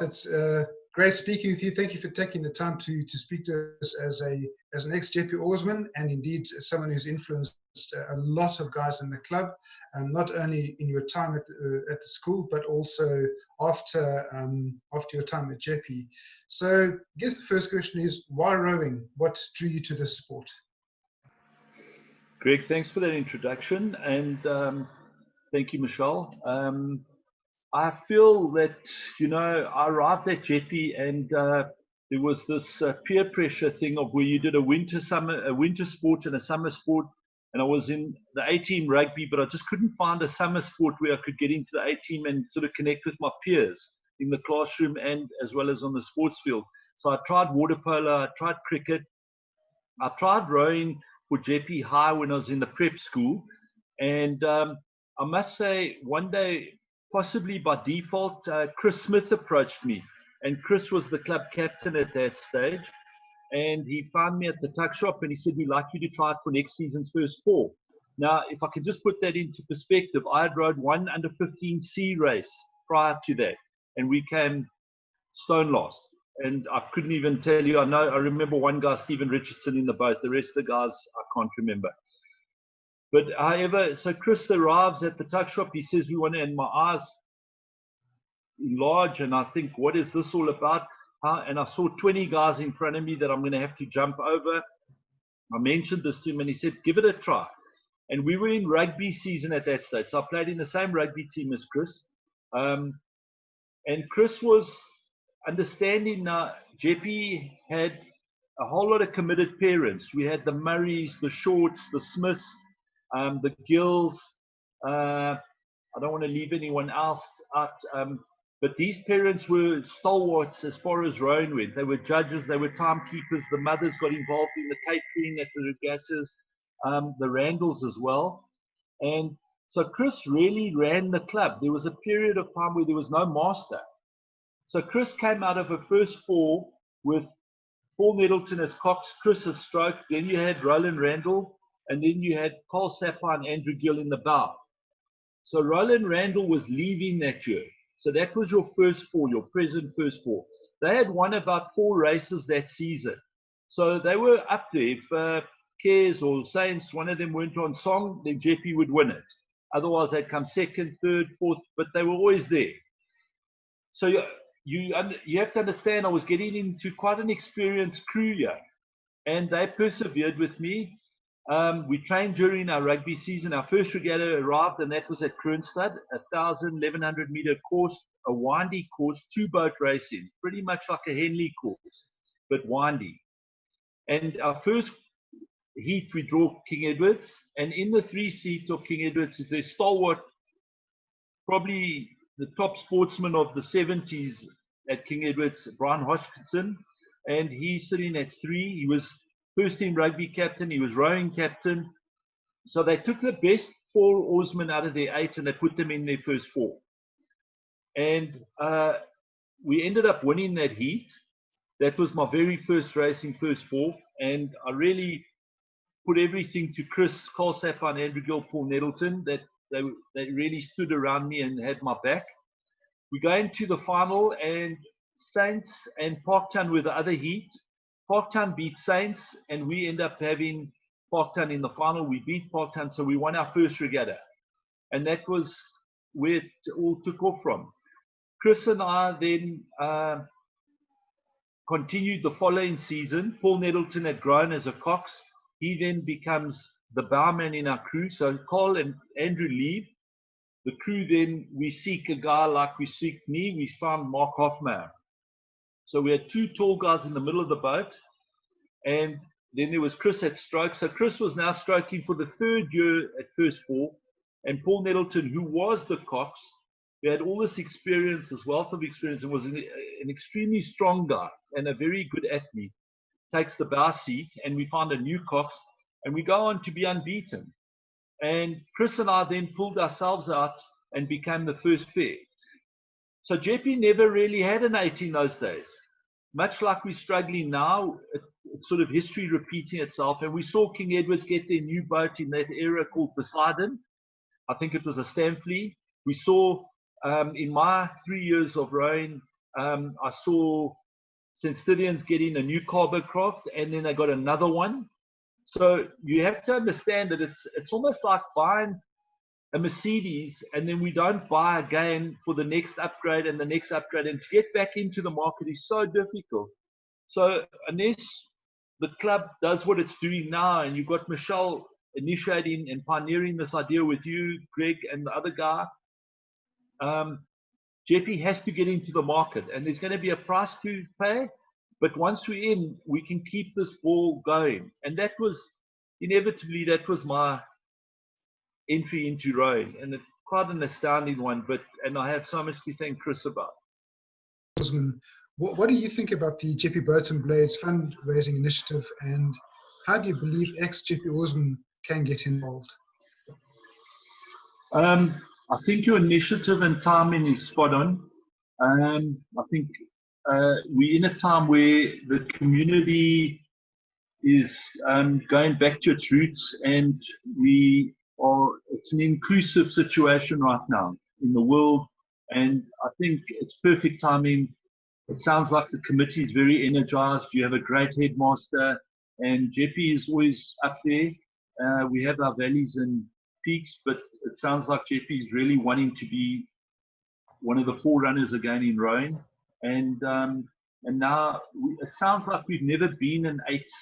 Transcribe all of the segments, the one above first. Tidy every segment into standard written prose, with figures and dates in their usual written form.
It's great speaking with you. Thank you for taking the time to speak to us as an ex-Jeppe Oarsman, and indeed someone who's influenced a lot of guys in the club, not only in your time at the school, but also after your time at Jeppe. So I guess the first question is, why rowing? What drew you to this sport? Greg, thanks for that introduction, and thank you, Michelle. I feel that, I arrived at Jeppe, and there was this peer pressure thing of where you did a winter sport and a summer sport, and I was in the A-team rugby, but I just couldn't find a summer sport where I could get into the A-team and sort of connect with my peers in the classroom and as well as on the sports field. So I tried water polo, I tried cricket, I tried rowing for Jeppe High when I was in the prep school, and I must say, one day, possibly by default, Chris Smith approached me, and Chris was the club captain at that stage, and he found me at the tuck shop, and he said, we'd like you to try it for next season's first four. Now, if I can just put that into perspective, I had rowed one under-15C race prior to that, and we came stone last. And I couldn't even tell you, I remember one guy, Stephen Richardson, in the boat. The rest of the guys, I can't remember. But however, so Chris arrives at the tuck shop. He says, we want to, and my eyes enlarge, and I think, what is this all about? And I saw 20 guys in front of me that I'm going to have to jump over. I mentioned this to him, and he said, give it a try. And we were in rugby season at that stage. So I played in the same rugby team as Chris. And Chris was understanding now, Jeppe had a whole lot of committed parents. We had the Murrays, the Shorts, the Smiths, the Gills. I don't want to leave anyone else out, but these parents were stalwarts as far as rowing went. They were judges, they were timekeepers. The mothers got involved in the catering at the regattas, the Randalls as well. And so Chris really ran the club. There was a period of time where there was no master. So Chris came out of a first four with Paul Nettleton as Cox, Chris as stroke, then you had Roland Randall, and then you had Carl Sapphire and Andrew Gill in the bow. So Roland Randall was leaving that year. So that was your first four, your present first four. They had won about 4 races that season. So they were up there. If Cares or Saints, one of them went on song, then Jeppe would win it. Otherwise, they'd come second, third, fourth, but they were always there. So you have to understand, I was getting into quite an experienced crew here, and they persevered with me. We trained during our rugby season. Our first regatta arrived, and that was at Kroonstad, 1,100 meter course, a windy course, 2-boat racing, pretty much like a Henley course, but windy. And our first heat, we draw King Edwards, and in the 3 seats of King Edwards is their stalwart, probably the top sportsman of the 70s at King Edwards, Brian Hodgkinson, and he's sitting at 3. He was first team rugby captain, he was rowing captain. So they took the best 4 oarsmen out of their 8 and they put them in their first 4. And we ended up winning that heat. That was my very first racing first 4. And I really put everything to Chris, Carl Sapphire, and Andrew Gill, Paul Nettleton, that they really stood around me and had my back. We go into the final, and Saints and Parktown were the other heat. Parktown beat Saints, and we end up having Parktown in the final. We beat Parktown, so we won our first regatta. And that was where it all took off from. Chris and I then continued the following season. Paul Nettleton had grown as a Cox. He then becomes the bowman in our crew. So Carl and Andrew leave. The crew then, we seek a guy like we seek me. We found Mark Hoffmeyer. So we had 2 tall guys in the middle of the boat. And then there was Chris at stroke. So Chris was now stroking for the 3rd year at first 4. And Paul Nettleton, who was the Cox, who had all this experience, this wealth of experience, and was an extremely strong guy and a very good athlete, takes the bow seat, and we found a new Cox, and we go on to be unbeaten. And Chris and I then pulled ourselves out and became the first pair. So Jeppe never really had an 8 in those days. Much like we're struggling now, it's sort of history repeating itself. And we saw King Edwards get their new boat in that era called Poseidon. I think it was a Stamfley. We saw in my 3 years of rowing, I saw Sensitivians getting a new carbocraft, and then they got another one. So you have to understand that it's almost like buying a Mercedes, and then we don't buy again for the next upgrade and the next upgrade. And to get back into the market is so difficult. So unless the club does what it's doing now, and you've got Michelle initiating and pioneering this idea with you, Greg, and the other guy, Jeppe has to get into the market, and there's going to be a price to pay. But once we're in, we can keep this ball going. And that was inevitably, that was my entry into rowing, and it's quite an astounding one. And I have so much to thank Chris about. Oarsman, what do you think about the Jeppe Boats and Blades fundraising initiative, and how do you believe ex-Jeppe Oarsman can get involved? I think your initiative and timing is spot on. I think we're in a time where the community is going back to its roots, and it's an inclusive situation right now in the world, and I think it's perfect timing. It sounds like the committee is very energized. You have a great headmaster, and Jeppe is always up there. We have our valleys and peaks, but it sounds like Jeppe is really wanting to be one of the forerunners again in rowing. And now it sounds like we've never been an eights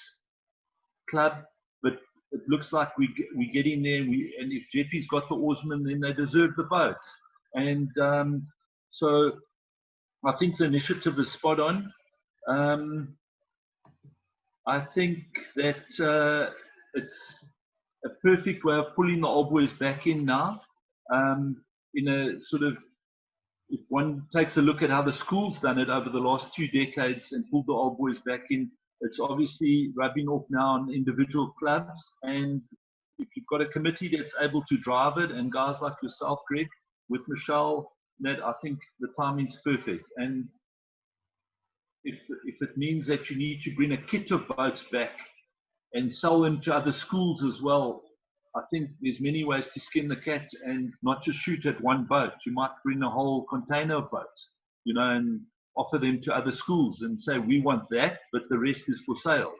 club, but it looks like we get in there, and if Jeppe's got the oarsmen, then they deserve the boats. And so I think the initiative is spot on. I think that it's a perfect way of pulling the old boys back in now. In a sort of, if one takes a look at how the school's done it over the last 2 decades and pulled the old boys back in, it's obviously rubbing off now on individual clubs. And if you've got a committee that's able to drive it, and guys like yourself, Greg, with Michelle, that I think the timing's perfect. And if it means that you need to bring a kit of boats back and sell them to other schools as well, I think there's many ways to skin the cat and not just shoot at one boat. You might bring a whole container of boats, and offer them to other schools and say, we want that, but the rest is for sale,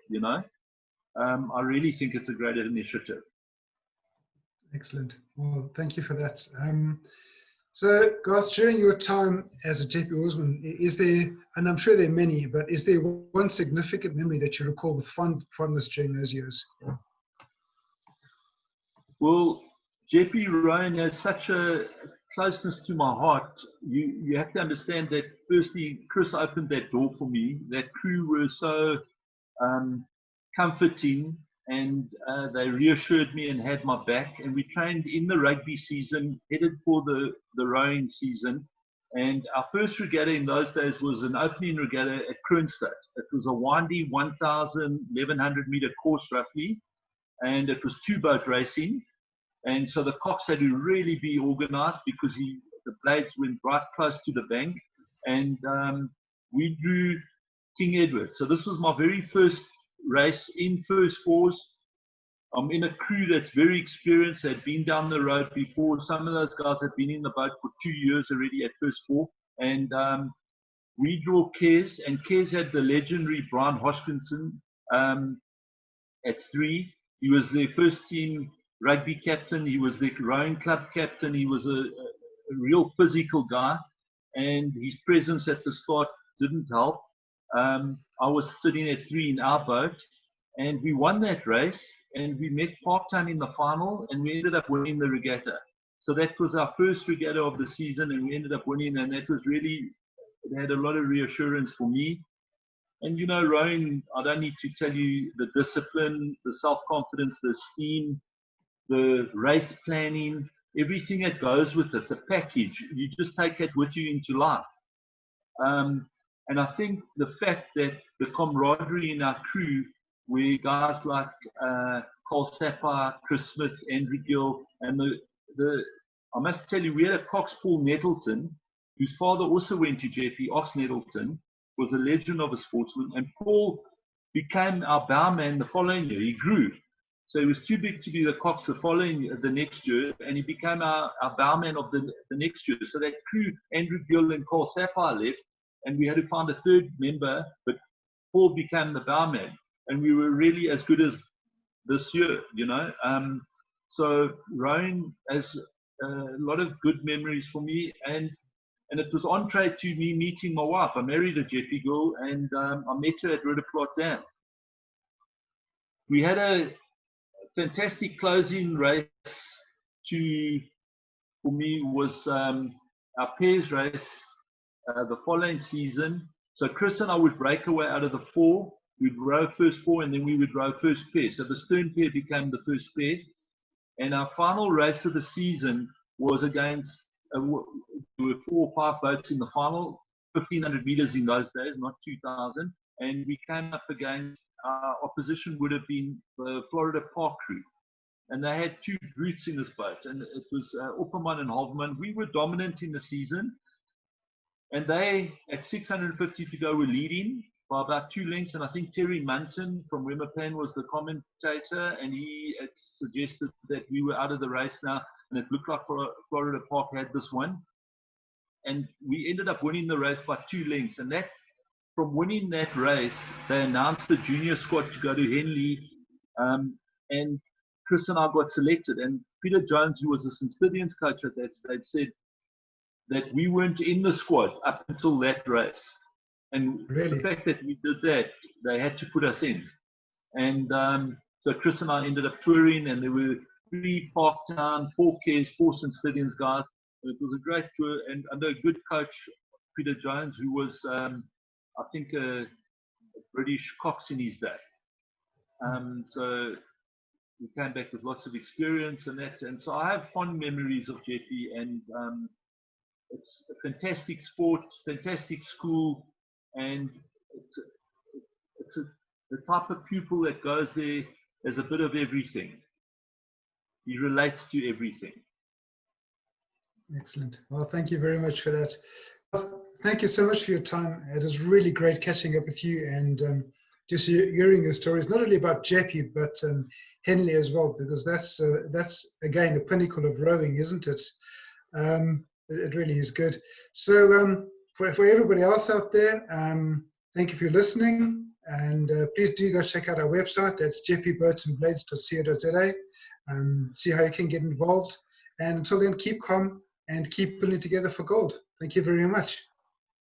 I really think it's a great initiative. Excellent. Well, thank you for that. So, Garth, during your time as a Jeppe Oarsman, is there, and I'm sure there are many, but is there one significant memory that you recall with fondness during those years? Well, Jeppe rowing has such a closeness to my heart. You have to understand that, firstly, Chris opened that door for me. That crew were so comforting, and they reassured me and had my back. And we trained in the rugby season, headed for the rowing season. And our first regatta in those days was an opening regatta at Kroonstad. It was a windy 1,100 meter course roughly, and it was 2-boat racing. And so the cocks had to really be organized because the blades went right close to the bank. And we drew King Edward. So this was my very first race in first fours. I'm in a crew that's very experienced, had been down the road before. Some of those guys had been in the boat for 2 years already at first four. And we draw Kes, and Kes had the legendary Brian Hodgkinson at 3. He was their first team rugby captain. He was the rowing club captain. He was a real physical guy, and his presence at the start didn't help. I was sitting at 3 in our boat, and we won that race, and we met Parktown in the final, and we ended up winning the regatta. So that was our first regatta of the season, and we ended up winning, and that was really, it had a lot of reassurance for me. And rowing, I don't need to tell you the discipline, the self-confidence, the esteem, the race planning, everything that goes with it, the package. You just take it with you into life. And I think the fact that the camaraderie in our crew, where guys like Cole Sapphire, Chris Smith, Andrew Gill, and I must tell you, we had a cox, Paul Nettleton, whose father also went to Jeppe. Ox Nettleton was a legend of a sportsman, and Paul became our bowman the following year. He grew. So he was too big to be the cox the next year, and he became our bowman of the next year. So that crew, Andrew Gill and Cole Sapphire left, and we had to find a third member, but Paul became the bowman, and we were really as good as this year, you know. So rowing has a lot of good memories for me, and it was entree to me meeting my wife. I married a Jeppe girl, and I met her at Ridderplot Dam. We had a fantastic closing race for me was our pairs race the following season. So Chris and I would break away out of the 4. We'd row first 4, and then we would row first pair. So the stern pair became the first pair. And our final race of the season was against, there were 4 or 5 boats in the final, 1,500 meters in those days, not 2,000. And we came up against, our opposition would have been the Florida Park crew. And they had 2 brutes in this boat. And it was Opperman and Hovman. We were dominant in the season. And they, at 650 to go, were leading by about 2 lengths. And I think Terry Munton from Remapan was the commentator. And he had suggested that we were out of the race now. And it looked like Florida Park had this one. And we ended up winning the race by 2 lengths. And that, from winning that race, they announced the junior squad to go to Henley. And Chris and I got selected. And Peter Jones, who was the St. Stithians coach at that stage, said that we weren't in the squad up until that race. And really? The fact that we did that, they had to put us in. And so Chris and I ended up touring, and there were 3 Parktown, 4 Cares, 4 St. Stithians guys. And it was a great tour, and under a good coach, Peter Jones, who was, I think, a British Cox in his day. So we came back with lots of experience and that. And so I have fond memories of Jeppe, and it's a fantastic sport, fantastic school, and it's the type of pupil that goes there as a bit of everything. He relates to everything. Excellent. Well, thank you very much for that. Well, thank you so much for your time. It is really great catching up with you, and just hearing your stories, not only about Jeppe, but Henley as well, because that's again the pinnacle of rowing, isn't it? It really is good. So for everybody else out there, thank you for listening, and please do go check out our website. That's jeppeboatsandblades.co.za. See how you can get involved. And until then, keep calm and keep pulling together for gold. Thank you very much.